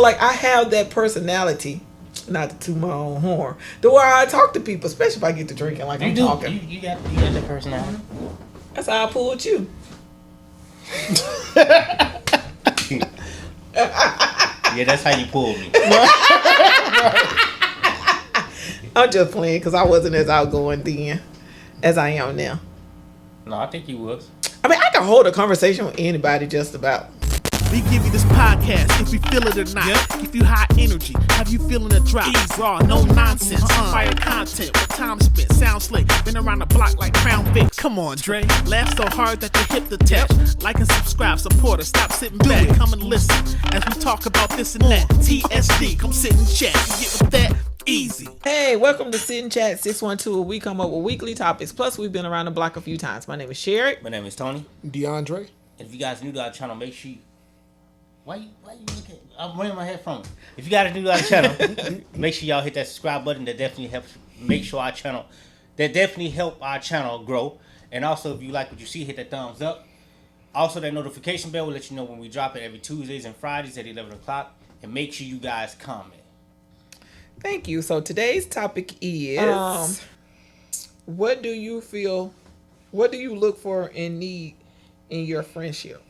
like I have that personality, not to toot my own horn, the way I talk to people, especially if I get to drinking like I'm talking. You got that personality. That's how I pulled you. Yeah, that's how you pulled me. I'm just playing because I wasn't as outgoing then as I am now. No, I think you was. I mean, I can hold a conversation with anybody just about. We give you this podcast if we feel it or not. Yep. If you high energy, have you feeling a drop? Raw, no nonsense, fire content, with time spent, sound slick, been around the block like Crown Vic. Come on, Dre, laugh so hard that you hip the tap. Like and subscribe, support us, stop sitting back, come and listen as we talk about this and that. TSD, come sit and chat, you get with that. Easy. Hey, welcome to Sit and Chat 612, where we come up with weekly topics. Plus, we've been around the block a few times. My name is Sherry. My name is Tony. DeAndre. If you guys new to our channel, make sure you... Why you looking? I'm wearing my headphones. If you guys new to our channel, make sure y'all hit that subscribe button. That definitely helps make sure our channel... That definitely help our channel grow. And also, if you like what you see, hit that thumbs up. Also, that notification bell will let you know when we drop it every Tuesdays and Fridays at 11 o'clock. And make sure you guys comment. Thank you. So today's topic is what do you look for and need in your friendship?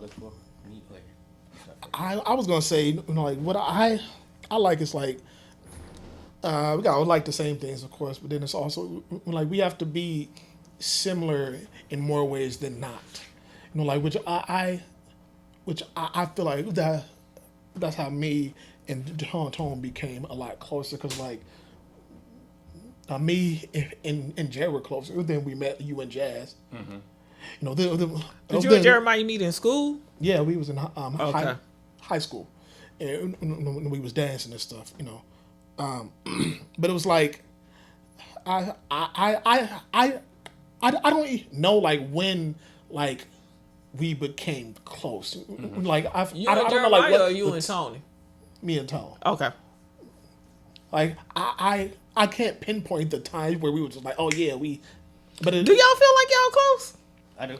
Look for me player. I was gonna say, like what I like is like we got like the same things, of course, but then it's also like we have to be similar in more ways than not. Like I feel like that's how me and Tone became a lot closer, because like me and Jared were closer. Then we met you and Jazz. Mm-hmm. Did you and Jeremiah meet in school? Yeah, we was in high school, and when we was dancing and stuff. But it was like I don't know like when like we became close. Mm-hmm. Like I don't know like what, or you and Tony? Me and Tone. Okay. Like I can't pinpoint the time where we were just like, oh yeah, we. But do y'all feel like y'all close? I do.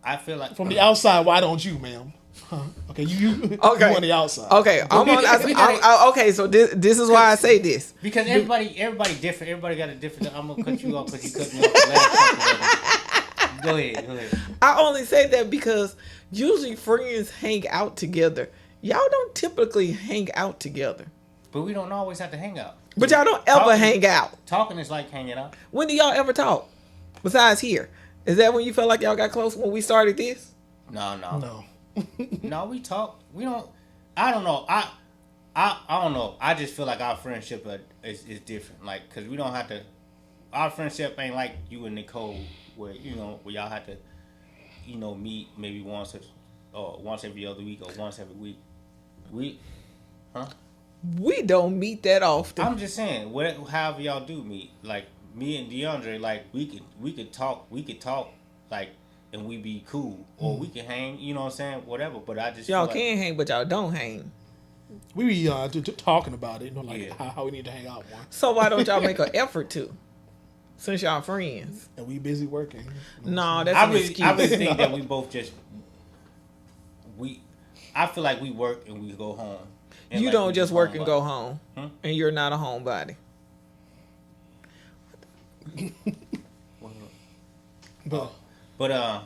I feel like from the outside. Why don't you, ma'am? Huh? Okay, you on the outside. Okay, okay. So this is why I say this, because everybody different. Everybody got a different. I'm gonna cut you off because you cut me off the last time. Go ahead. I only say that because usually friends hang out together. Y'all don't typically hang out together. But we don't always have to hang out. But y'all don't ever hang out. Talking is like hanging out. When do y'all ever talk? Besides here. Is that when you felt like y'all got close when we started this? No. No, we talk. We don't. I don't know. I don't know. I just feel like our friendship is different. Like, cause we don't have to. Our friendship ain't like you and Nicole, where where y'all have to, meet maybe once every other week or once every week. We don't meet that often. I'm just saying, however y'all do meet, like me and DeAndre, like we could talk, like, and we be cool, or we can hang, you know what I'm saying, whatever. But I just y'all can hang, but y'all don't hang. We be talking about it, how we need to hang out more. So why don't y'all make an effort to? Since y'all friends, and we busy working. No, that's an excuse. I really think that we both I feel like we work and we go home. You like don't just work and go home, and you're not a homebody. But I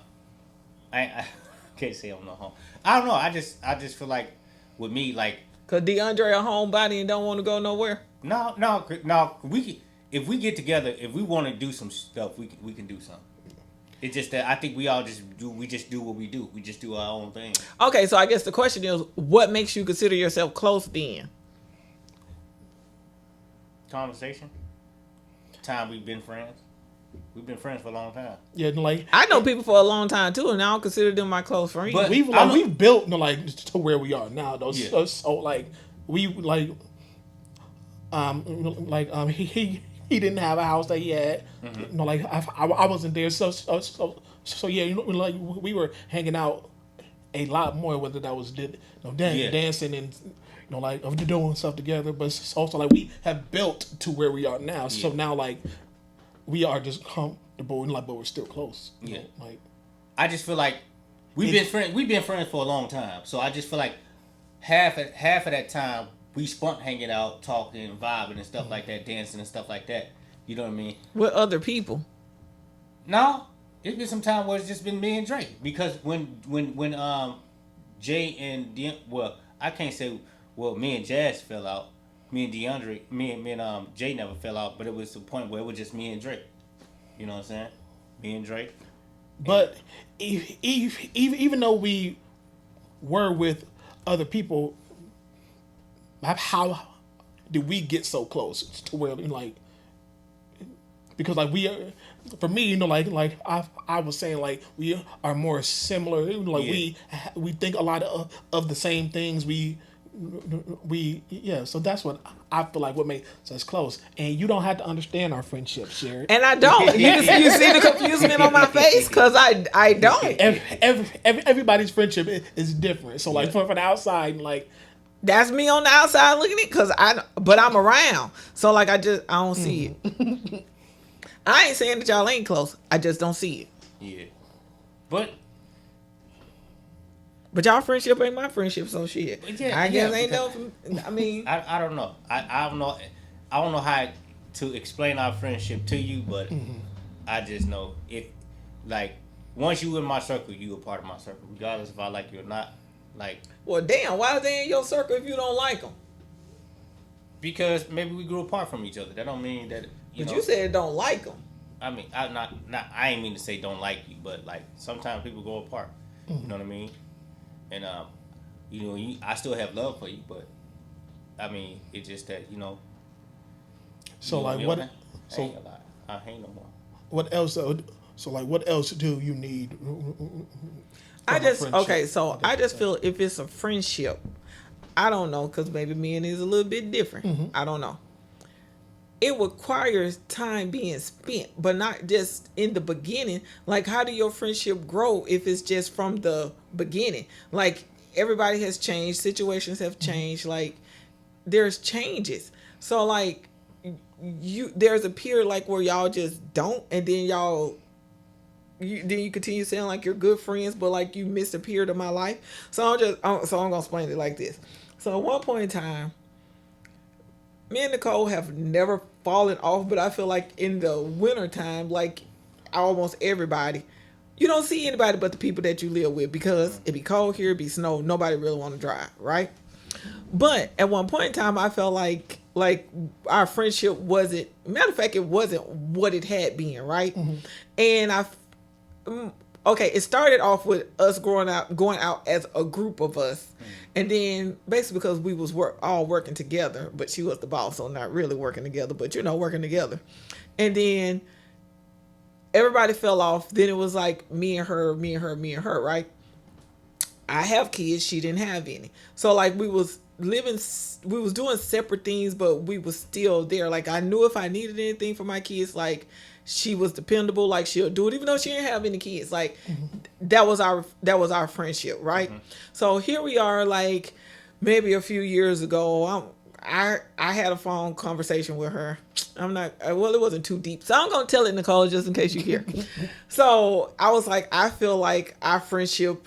can't say I'm no home. I don't know. I just feel like with me, like, cause DeAndre a homebody and don't want to go nowhere. No. If we get together, if we want to do some stuff, we can do something. It's just that I think we all just do what we do. We just do our own thing. Okay, so I guess the question is, what makes you consider yourself close then? Conversation. Time we've been friends. We've been friends for a long time. Yeah, like I know people for a long time too, and I don't consider them my close friends. But we've built to where we are now, though. Yeah. So like we he didn't have a house that he had. Mm-hmm. Like I wasn't there, so yeah, like we were hanging out a lot more, whether that was dancing and like doing stuff together. But it's also like we have built to where we are now. Yeah. So now like we are just comfortable and like, but we're still close. You know? Like, I just feel like we've been friends for a long time. So I just feel like half of that time we spent hanging out, talking, vibing and stuff like that, dancing and stuff like that. You know what I mean? With other people. No, it's been some time where it's just been me and Drake. Because when Jay and I can't say me and Jazz fell out. Me and DeAndre, me and Jay never fell out, but it was the point where it was just me and Drake. You know what I'm saying? Me and Drake. but even though we were with other people, how did we get so close to where like? Because like for me, you know, like I was saying, like we are more similar. Like we think a lot of the same things. So that's what I feel like what makes us close. And you don't have to understand our friendship, Sherry. And I don't. You see the confusement on my face? Because I don't. Everybody's friendship is different. So like from the outside, like that's me on the outside looking at it. But I'm around. So like I don't see it. I ain't saying that y'all ain't close. I just don't see it. Yeah. But y'all friendship ain't my friendship, so shit. I guess ain't no. I mean, I don't know. I don't know. I don't know how to explain our friendship to you, but I just know if like once you in my circle, you a part of my circle, regardless if I like you or not. Like, well, damn, why are they in your circle if you don't like them? Because maybe we grew apart from each other. That don't mean that. You said don't like them. I mean, I ain't mean to say don't like you, but like sometimes people go apart. You know what I mean? And I still have love for you, but I mean, it's just that So you like know, what? I ain't a lot. I ain't no more. What else? So like what else do you need? I just feel if it's a friendship, I don't know, because maybe me and it is a little bit different. I don't know. It requires time being spent, but not just in the beginning. Like, how do your friendship grow if it's just from the beginning? Like, everybody has changed, situations have changed. Like, there's changes. So, like, there's a period like where y'all just don't, and then you continue saying like you're good friends, but like you missed a period of my life. So I'm gonna explain it like this. So at one point in time, me and Nicole have never fallen off, but I feel like in the winter time, like almost everybody, you don't see anybody but the people that you live with, because it be cold here, it be snow, nobody really want to drive, right? But at one point in time, I felt like our friendship wasn't, matter of fact, it wasn't what it had been, right? And it started off with us going out as a group of us. And then basically because we was all working together, but she was the boss, so not really working together, but working together. And then everybody fell off. Then it was like me and her, right? I have kids, she didn't have any. So like we was doing separate things, but we was still there. Like I knew if I needed anything for my kids, like she was dependable, like she'll do it even though she didn't have any kids. Like that was our friendship, right? So here we are, like maybe a few years ago, I had a phone conversation with her. It wasn't too deep, so I'm gonna tell it, Nicole, just in case you hear. So I was like, I feel like our friendship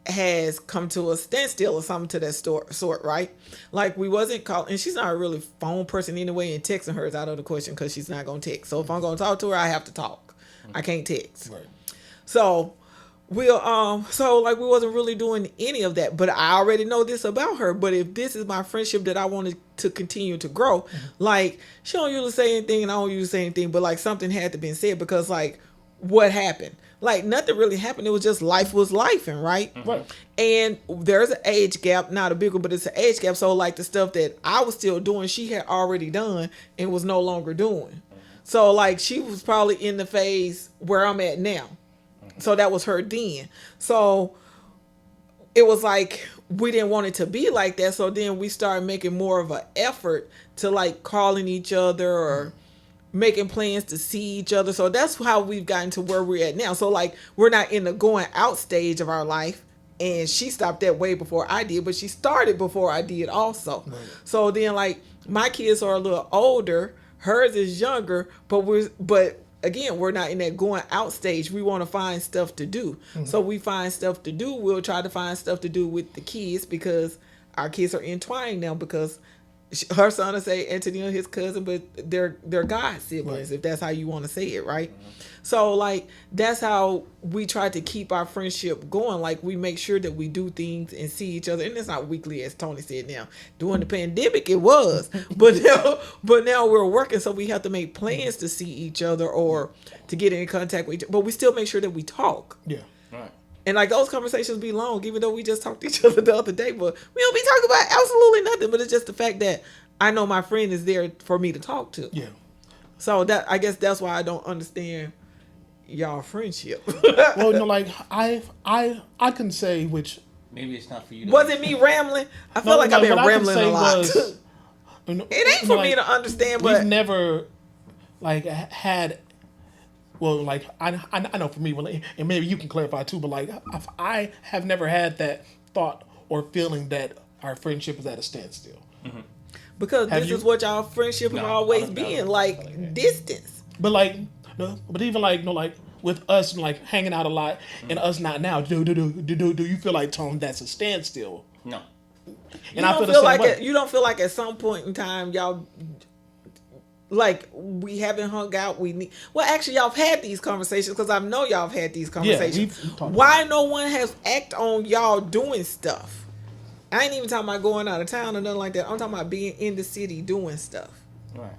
has come to a standstill or something to that sort, right? Like we wasn't calling, and she's not a really phone person anyway, and texting her is out of the question because she's not gonna text. So if I'm gonna talk to her, I have to talk. I can't text. Right. So we wasn't really doing any of that, but I already know this about her. But if this is my friendship that I wanted to continue to grow, like she don't usually say anything and I don't usually say anything, but like something had to be said, because like what happened? Like nothing really happened. It was just life was lifing, right? Right. And there's an age gap, not a big one, but it's an age gap. So like the stuff that I was still doing, she had already done and was no longer doing. So like she was probably in the phase where I'm at now. So that was her then. So it was like we didn't want it to be like that. So then we started making more of an effort to like calling each other or making plans to see each other. So that's how we've gotten to where we're at now. So like we're not in the going out stage of our life, and she stopped that way before I did, but she started before I did also. Right. So then like my kids are a little older, hers is younger, but again, we're not in that going out stage. We want to find stuff to do. So we find stuff to do. We'll try to find stuff to do with the kids because our kids are entwined now because her son will say Antonio, his cousin, but they're God siblings, if that's how you want to say it, right? So like that's how we try to keep our friendship going. Like we make sure that we do things and see each other, and it's not weekly, as Tony said. Now during the pandemic, it was, but now we're working, so we have to make plans to see each other or to get in contact with each other. But we still make sure that we talk. Yeah. Right. And like those conversations be long, even though we just talked to each other the other day, but we don't be talking about absolutely nothing. But it's just the fact that I know my friend is there for me to talk to. Yeah. So that I guess that's why I don't understand y'all friendship. Well, like I can say which. Maybe it's not for you. Was it me rambling? I feel like I've been rambling a lot. It ain't for me to understand, but we've never like had. Well, like I know for me, well, and maybe you can clarify too, but like I have never had that thought or feeling that our friendship is at a standstill. Mm-hmm. Because this is what y'all friendship have always been, like distance. But like, no, but even like, no, like with us like hanging out a lot and us not now. Do you feel like, Tom, that's a standstill? No. And I feel the same way. You don't feel like at some point in time y'all. Like we haven't hung out. Actually, y'all have had these conversations because I know y'all have had these conversations. Yeah, why no one has act on y'all doing stuff? I ain't even talking about going out of town or nothing like that. I'm talking about being in the city doing stuff. Right.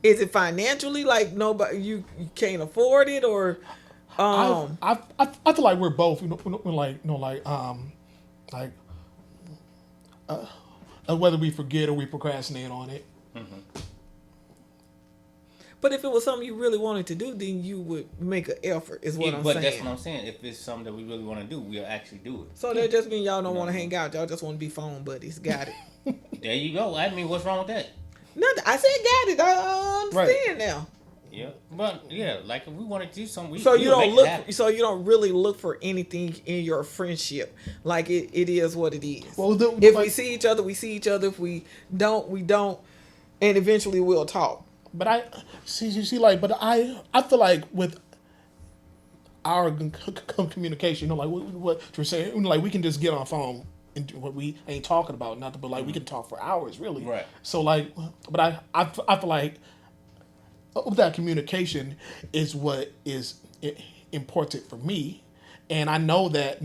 Is it financially like nobody you can't afford it or? I feel like we're both. Whether we forget or we procrastinate on it. Mm-hmm. But if it was something you really wanted to do, then you would make an effort, is what I'm saying. But that's what I'm saying. If it's something that we really want to do, we'll actually do it. So that just means y'all don't want to hang out. Y'all just want to be phone buddies. Got it. There you go. I mean, what's wrong with that? Nothing. I said got it. I understand now. Yeah, but yeah, like if we want to do something, so you don't look. So you don't really look for anything in your friendship. Like it is what it is. Well, if we see each other, we see each other. If we don't, we don't. And eventually we'll talk. But I feel like with our communication, like what you're saying, like we can just get on the phone and do what we ain't talking about, nothing, but like we can talk for hours, really. Right. So like, but I feel like that communication is what is important for me, and I know that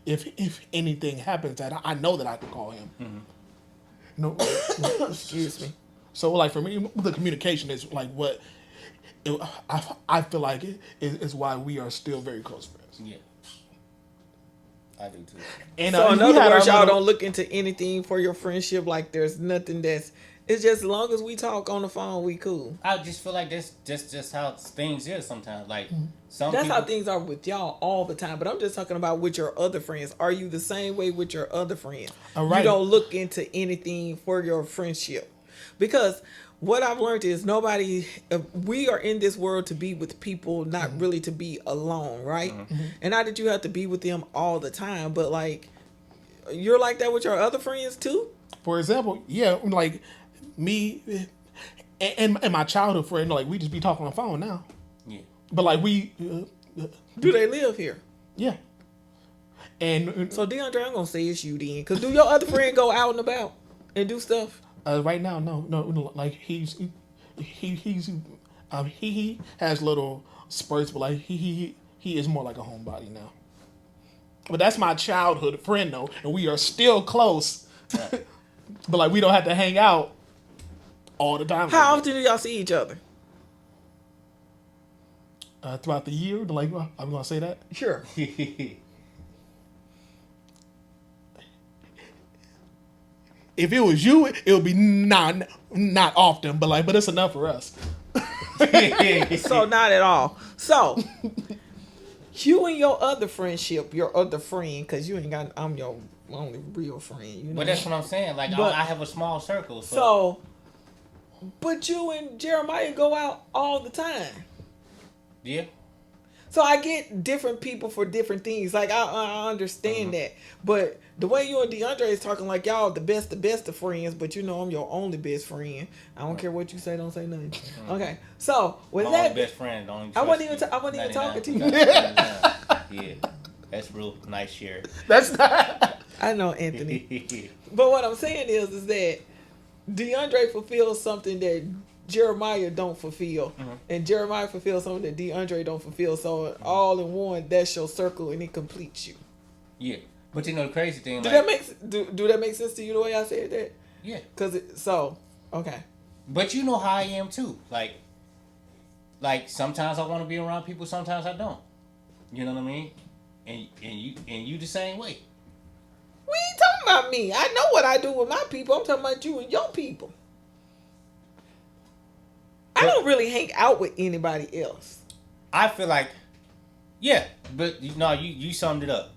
if anything happens, that I know that I can call him. Mm-hmm. Excuse me. So, like, for me, the communication is, like, what I feel like is why we are still very close friends. Yeah. I do, too. And, so, in other words, y'all don't look into anything for your friendship. Like, there's nothing it's just as long as we talk on the phone, we cool. I just feel like that's just how things is sometimes. Like, that's how things are with y'all all the time. But I'm just talking about with your other friends. Are you the same way with your other friends? All right. You don't look into anything for your friendship. Because what I've learned is we are in this world to be with people, not really to be alone, right? Mm-hmm. And not that you have to be with them all the time, but like, you're like that with your other friends too? For example, yeah, like me and my childhood friend, like we just be talking on the phone now. Yeah. But like we... do they live here? Yeah. And so DeAndre, I'm going to say it's you then. Because do your other friend go out and about and do stuff? Right now, no. Like he has little spurts, but like he is more like a homebody now. But that's my childhood friend though, and we are still close. Right. But like we don't have to hang out all the time. How often do y'all see each other? Throughout the year, like I'm gonna say that. Sure. If it was you, it would be not often, but it's enough for us. So not at all. So you and your other friendship, your other friend, because you ain't got. I'm your only real friend. You know. But that's what I'm saying. Like I have a small circle. So, but you and Jeremiah go out all the time. Yeah. So I get different people for different things. Like I understand that, but the way you and DeAndre is talking like y'all the best of friends, but you know I'm your only best friend. I don't care what you say, don't say nothing. Okay, so with My that, only best friend. Don't I wasn't even talking to you. Yeah, that's real nice, Sherry. That's not. I know, Anthony. But what I'm saying is that DeAndre fulfills something that Jeremiah don't fulfill, and Jeremiah fulfills something that DeAndre don't fulfill. So all in one, that's your circle, and it completes you. Yeah, but you know the crazy thing. Do that make sense to you the way I said that? Yeah, Okay. but you know how I am too. Like sometimes I want to be around people, sometimes I don't. You know what I mean? And you the same way. We ain't talking about me. I know what I do with my people. I'm talking about you and your people. I don't really hang out with anybody else. I feel like, yeah, but you summed it up.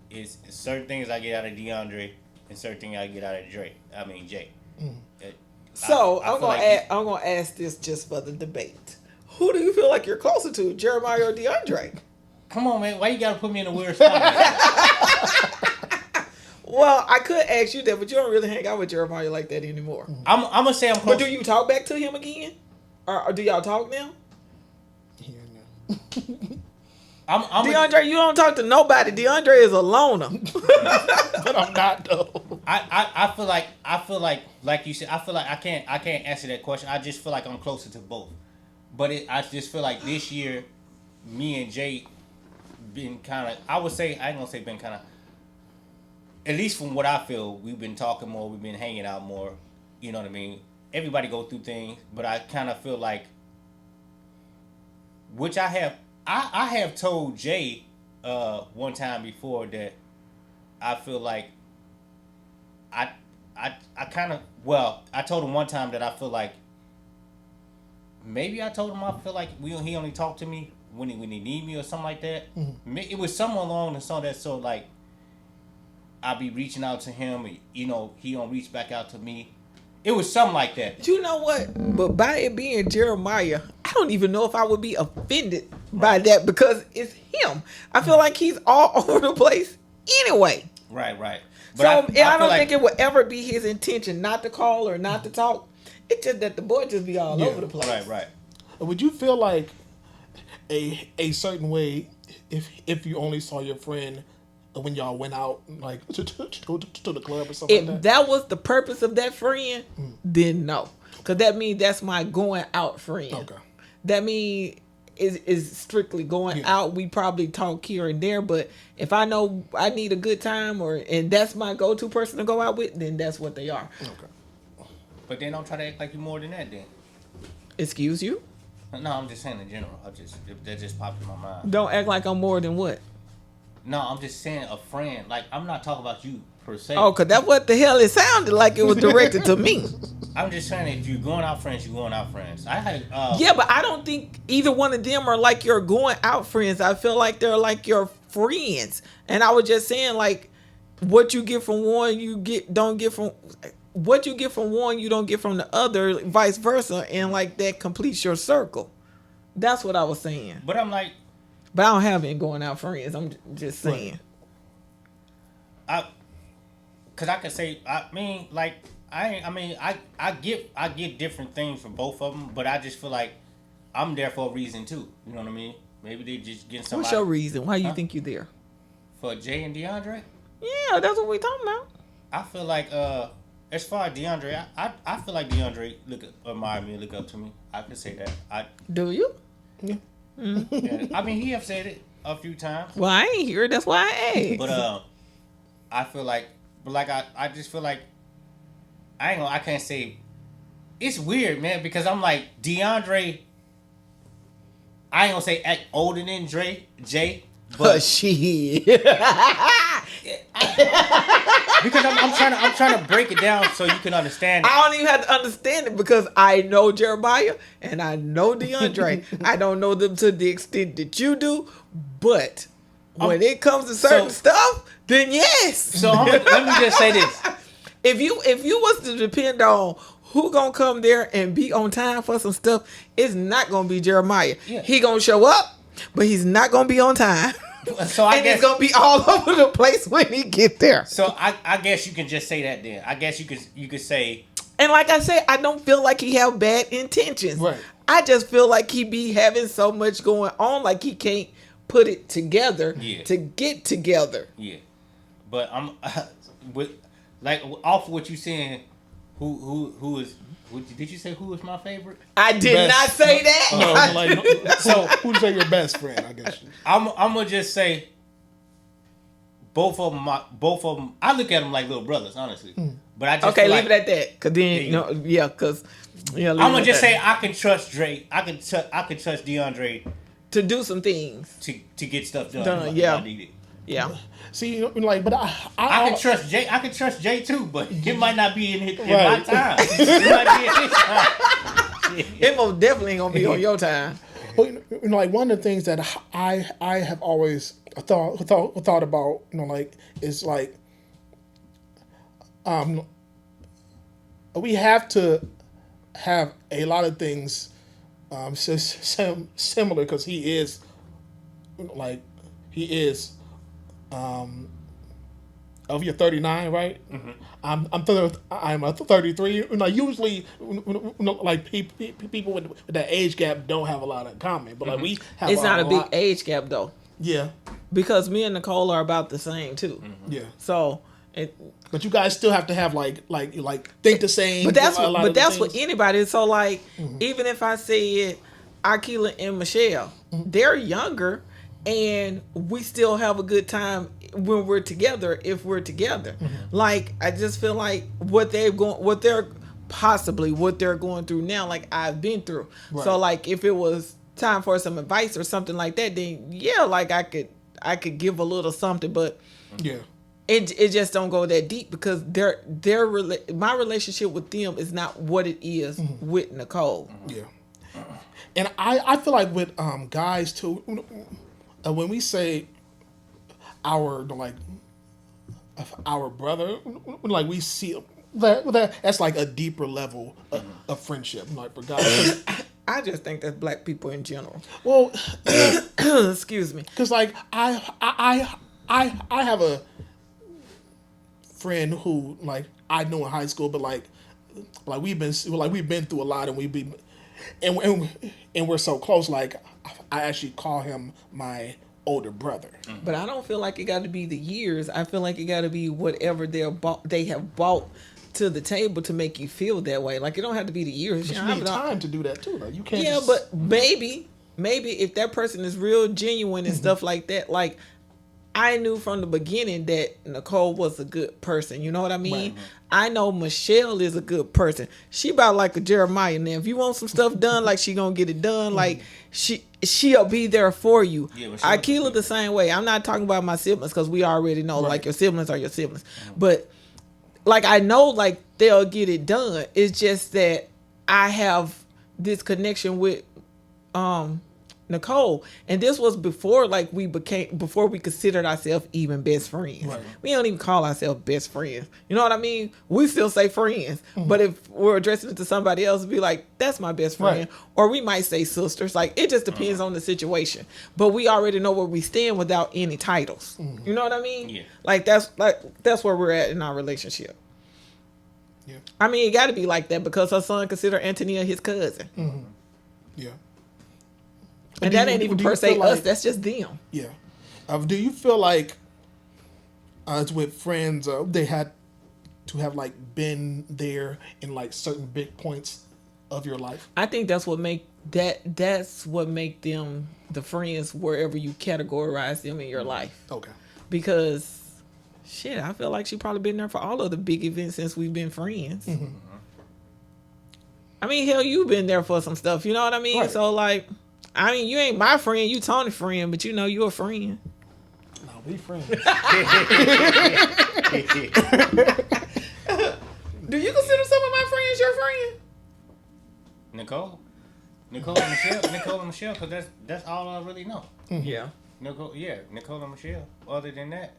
It's certain things I get out of DeAndre and certain things I get out of Jay. So I I'm gonna ask this just for the debate. Who do you feel like you're closer to, Jeremiah or DeAndre? Come on, man. Why you gotta put me in a weird spot? Well, I could ask you that, but you don't really hang out with Jeremiah like that anymore. I'm gonna say I'm close. But do you talk back to him again? Or do y'all talk now? Yeah, no. DeAndre, you don't talk to nobody. DeAndre is a loner. But I'm not though. I feel like you said, I feel like I can't answer that question. I just feel like I'm closer to both. But I just feel like this year, me and Jay been kind of, I would say, I ain't gonna say been kind of, at least from what I feel, we've been talking more, we've been hanging out more. You know what I mean? Everybody go through things, but I kind of feel like, which I have told Jay one time before that I feel like I told him one time that I feel like maybe I told him I feel like he only talked to me when he need me or something like that. Mm-hmm. It was somewhere along the song that so like I be reaching out to him, you know, he don't reach back out to me. It was something like that. You know what? But by it being Jeremiah, I don't even know if I would be offended by that because it's him. I feel like he's all over the place anyway. Right. But I don't think it would ever be his intention not to call or not to talk. It's just that the boy just be all over the place. Right. Would you feel like a certain way if you only saw your friend when y'all went out like to the club or something If like that? that was the purpose of that friend, then no. Because that means that's my going out friend. Okay. That means is strictly going out. We probably talk here and there, but if I know I need a good time and that's my go-to person to go out with, then that's what they are. Okay. But then don't try to act like you're more than that then. Excuse you? No, I'm just saying in general. That just popped in my mind. Don't act like I'm more than what? No, I'm just saying a friend. Like, I'm not talking about you per se. Oh, because that's what the hell it sounded like it was directed to me. I'm just saying if you're going out friends, you're going out friends. I had yeah, but I don't think either one of them are like your going out friends. I feel like they're like your friends. And I was just saying, like, what you get from one, don't get from what you get from one, you don't get from the other, vice versa, and like that completes your circle. That's what I was saying. But I'm like, but I don't have any going out friends. I'm just saying. Cause I could say, I mean, like, I get different things from both of them, but I just feel like I'm there for a reason too. You know what I mean? Maybe they just getting somebody. What's your reason? Why you think you're there? For Jay and DeAndre? Yeah, that's what we talking about. I feel like, as far as DeAndre, I feel like DeAndre admire me, look up to me. I could say that. Do you? Yeah. Yeah, I mean, he have said it a few times. Well, I ain't here. That's why I asked. But I feel like, I just feel like I can't say. It's weird, man, because I'm like DeAndre. I ain't gonna say act older than Jay, but shit. Because I'm trying to break it down so you can understand it. I don't even have to understand it because I know Jeremiah and I know DeAndre. I don't know them to the extent that you do, but when it comes to certain stuff, then yes. So let me just say this: if you was to depend on who gonna come there and be on time for some stuff, it's not gonna be Jeremiah. Yeah. He gonna show up. but he's not gonna be on time. So I and guess he's gonna be all over the place when he get there. So I guess you can just say that then. I guess you could say. And like I said, I don't feel like he have bad intentions. Right. I just feel like he be having so much going on, like he can't put it together to get together. Yeah, but I'm with like off of what you saying. Who is? Did you say who was my favorite? I did not say that. No, like, so who'd say your best friend? I guess. I'm gonna just say both of them. I look at them like little brothers, honestly. But I just okay, feel leave it at that. Cause then cause I'm gonna just say I can trust Drake. I can trust DeAndre to do some things to get stuff done. If I need it. Yeah. See, like, but I can trust Jay. I can trust Jay too, but it might not be in my time. It might be in his time. It most definitely ain't gonna be on your time. Well, like one of the things that I have always thought about, like, is like, we have to have a lot of things similar because he is of your 39, right? Mm-hmm. I'm 33. Usually, like people with that age gap don't have a lot in common, but like we have. It's not a big age gap though. Yeah. Because me and Nicole are about the same too. Mm-hmm. Yeah. So. But you guys still have to have like think the same. But that's what anybody. So like, even if I said Akila and Michelle, they're younger, and we still have a good time when we're together. If we're together, like I just feel like what they're going through now, like I've been through. Right. So like, if it was time for some advice or something like that, then yeah, like I could give a little something, but yeah. It just don't go that deep because my relationship with them is not what it is with Nicole. Yeah, and I feel like with guys too, when we say our brother, like we see that's like a deeper level of friendship, like for guys. I just think that's black people in general. Well, excuse me, because like I have a friend who like I know in high school, but like we've been through a lot, and we're so close. Like I actually call him my older brother. But I don't feel like it got to be the years. I feel like it got to be whatever they have brought to the table to make you feel that way. Like it don't have to be the years. But you need time to do that too, though. You can't. Yeah, but maybe if that person is real genuine and stuff like that, like. I knew from the beginning that Nicole was a good person. You know what I mean? Right. I know Michelle is a good person. She about like a Jeremiah. Now, if you want some stuff done, like she gonna get it done. Like she'll be there for you. Yeah, Akila the same way. I'm not talking about my siblings because we already know like your siblings are your siblings. But like I know like they'll get it done. It's just that I have this connection with Nicole, and this was before before we considered ourselves even best friends. Right. We don't even call ourselves best friends. You know what I mean? We still say friends, but if we're addressing it to somebody else, be like, that's my best friend. Right. Or we might say sisters. Like it just depends on the situation. But we already know where we stand without any titles. You know what I mean? Yeah. Like that's where we're at in our relationship. Yeah. I mean, it got to be like that because her son consider Antonia his cousin. Mm-hmm. Yeah. And that ain't even per se us. That's just them. Yeah. Do you feel like with friends, they had to have like been there in like certain big points of your life? I think that's what make them the friends wherever you categorize them in your life. Okay. Because shit, I feel like she probably been there for all of the big events since we've been friends. Mm-hmm. I mean, hell, you've been there for some stuff. You know what I mean? Right. So like. I mean, you ain't my friend, you Tony's friend, but you know you a friend. No, we friends. Do you consider some of my friends your friend? Nicole and Michelle, because that's all I really know. Mm-hmm. Yeah. Nicole and Michelle. Other than that,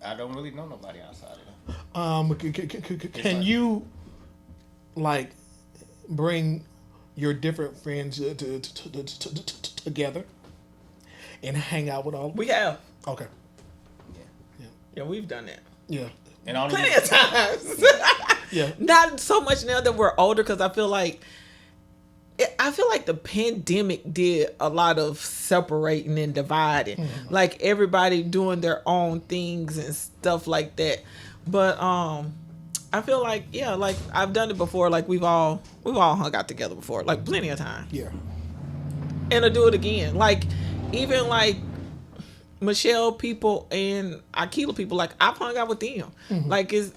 I don't really know nobody outside of them. Can you like bring your different friends together and hang out with all. We have. Okay. Yeah, we've done that. Yeah. And only Plenty of times. Yeah. Not so much now that we're older, because I feel like the pandemic did a lot of separating and dividing. Mm-hmm. Like everybody doing their own things and stuff like that. But I feel like, yeah, like I've done it before. Like we've all hung out together before, like plenty of time. Yeah. And to do it again, like even like Michelle people and Akila people, like I've hung out with them. Like it's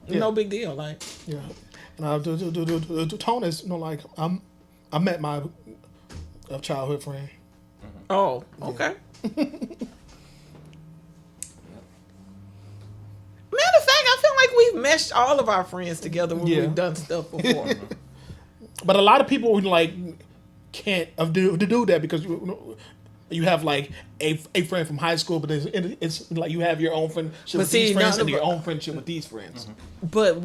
no big deal. Like Yeah. And Tony is, like I met my childhood friend. oh, okay. Matter of fact, I feel like we've meshed all of our friends together when Yeah. we've done stuff before. But a lot of people like can't do that because you have like a friend from high school, but it's like you have your own friendship with see, these friends none and of your us- own friendship with these friends. But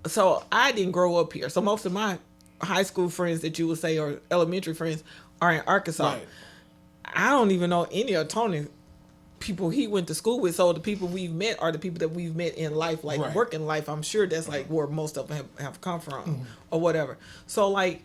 so I didn't grow up here. So most of my high school friends that you would say or elementary friends are in Arkansas. Right. I don't even know any of Tony's people he went to school with. So the people we've met are the people that we've met in life, like Right. working life. I'm sure that's like where most of them have come from or whatever. So like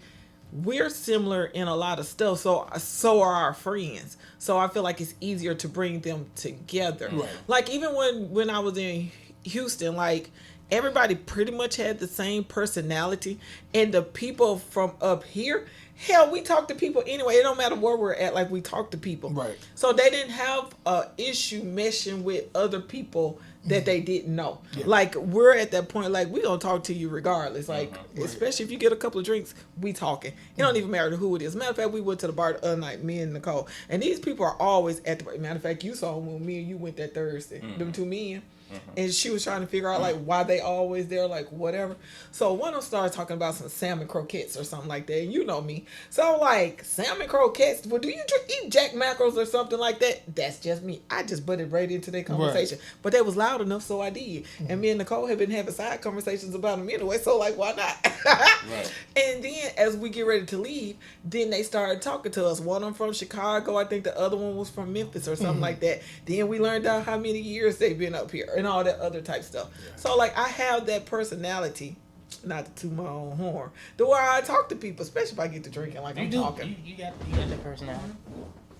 we're similar in a lot of stuff. So are our friends. So I feel like it's easier to bring them together. Right. Like even when I was in Houston, like everybody pretty much had the same personality, and the people from up here, hell, we talk to people anyway. It don't matter where we're at, like we talk to people. Right. So they didn't have a issue meshing with other people that they didn't know. Yeah. Like we're at that point, like we gonna talk to you regardless. Like especially if you get a couple of drinks, we talking. It don't even matter who it is. Matter of fact, we went to the bar the other night, me and Nicole, and these people are always at the bar. Matter of fact, you saw them when me and you went that Thursday. Them two men. And she was trying to figure out like why they always there, like whatever. So one of them started talking about some salmon croquettes or something like that. And you know me. So like salmon croquettes, well, do you eat jack mackerels or something like that? That's just me. I just butted right into their conversation. But they was loud enough, so I did. And me and Nicole had been having side conversations about them anyway. So like, why not? Right. And then as we get ready to leave, then they started talking to us. One of them from Chicago. I think the other one was from Memphis or something like that. Then we learned out how many years they've been up here and all that other type stuff. So like I have that personality, not to toot my own horn, the way I talk to people, especially if I get to drinking like You I'm do. talking. You got that personality.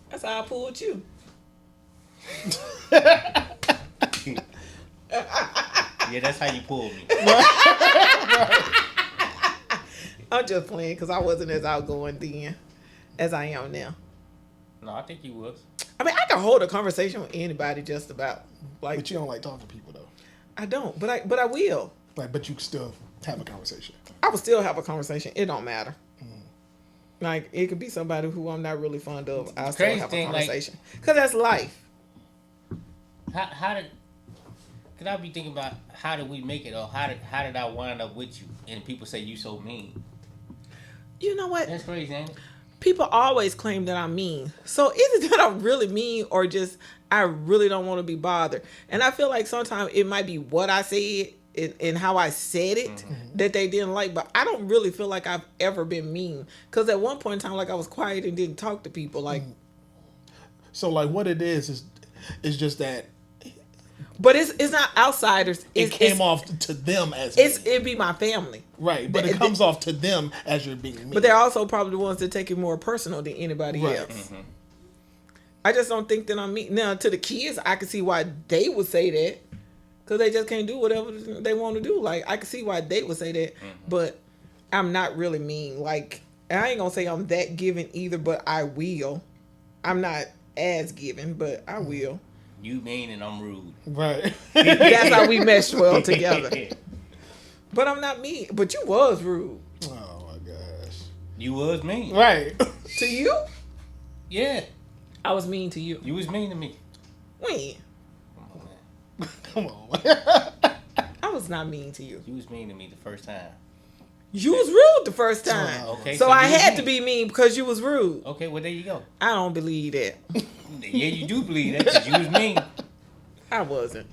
That's how I pulled you. Yeah, that's how you pulled me. I'm just playing because I wasn't as outgoing then as I am now. No, I think you was. I mean, I can hold a conversation with anybody just about like. But you don't like talking to people though. I don't, but I will. Like, but you can still have a conversation. I will still have a conversation. It don't matter. Like it could be somebody who I'm not really fond of. I still crazy have a thing, like- conversation because that's life. How did? Could I be thinking about how did we make it, or how did I wind up with you? And people say you so mean. You know what? That's crazy, ain't it? People always claim that I'm mean. So is it that I'm really mean or just I really don't want to be bothered? And I feel like sometimes it might be what I said and how I said it that they didn't like, but I don't really feel like I've ever been mean. Because at one point in time, like I was quiet and didn't talk to people. Like, So like what it is just that but it's not outsiders. it came off to them as It'd be my family. right, but it comes off to them as you're being mean. But they're also probably the ones that take it more personal than anybody Right. else. I just don't think that I'm mean. Now, to the kids, I can see why they would say that. Because they just can't do whatever they want to do. Like, I can see why they would say that. But I'm not really mean. Like, and I ain't going to say I'm that giving either, but I will. I'm not as giving, but I will. You mean and I'm rude. Right. That's how we mesh well together. But I'm not mean. But you was rude. Oh my gosh. You was mean. Right. To you? Yeah. I was mean to you. You was mean to me. When? Come on. I was not mean to you. You was mean to me the first time. You was rude the first time. Okay. So I you was had mean. to be mean because you was rude. Okay, well there you go. I don't believe that. Yeah, you do believe that because you was mean. I wasn't.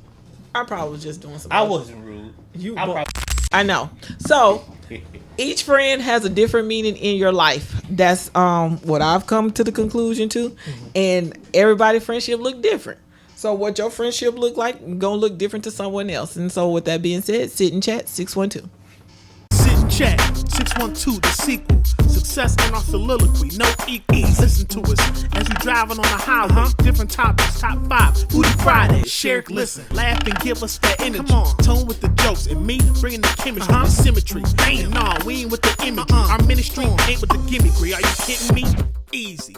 I probably was just doing something. I wasn't rude. You I bu- probably I know. So Each friend has a different meaning in your life. That's what I've come to the conclusion to. And everybody's friendship look different. So what your friendship look like gonna look different to someone else. And so with that being said, sit and chat 612. Sit and chat 612, the sequel. Success in our soliloquy, no equals. Listen to us as we driving on the highway. Different topics, top 5, Foodie Friday. Share, listen, laugh and give us that energy. Come on, tone with the jokes and me bringing the chemistry, the symmetry. Damn, nah, we ain't with the imagery. Our ministry ain't with the gimmickry. Are you kidding me? Easy.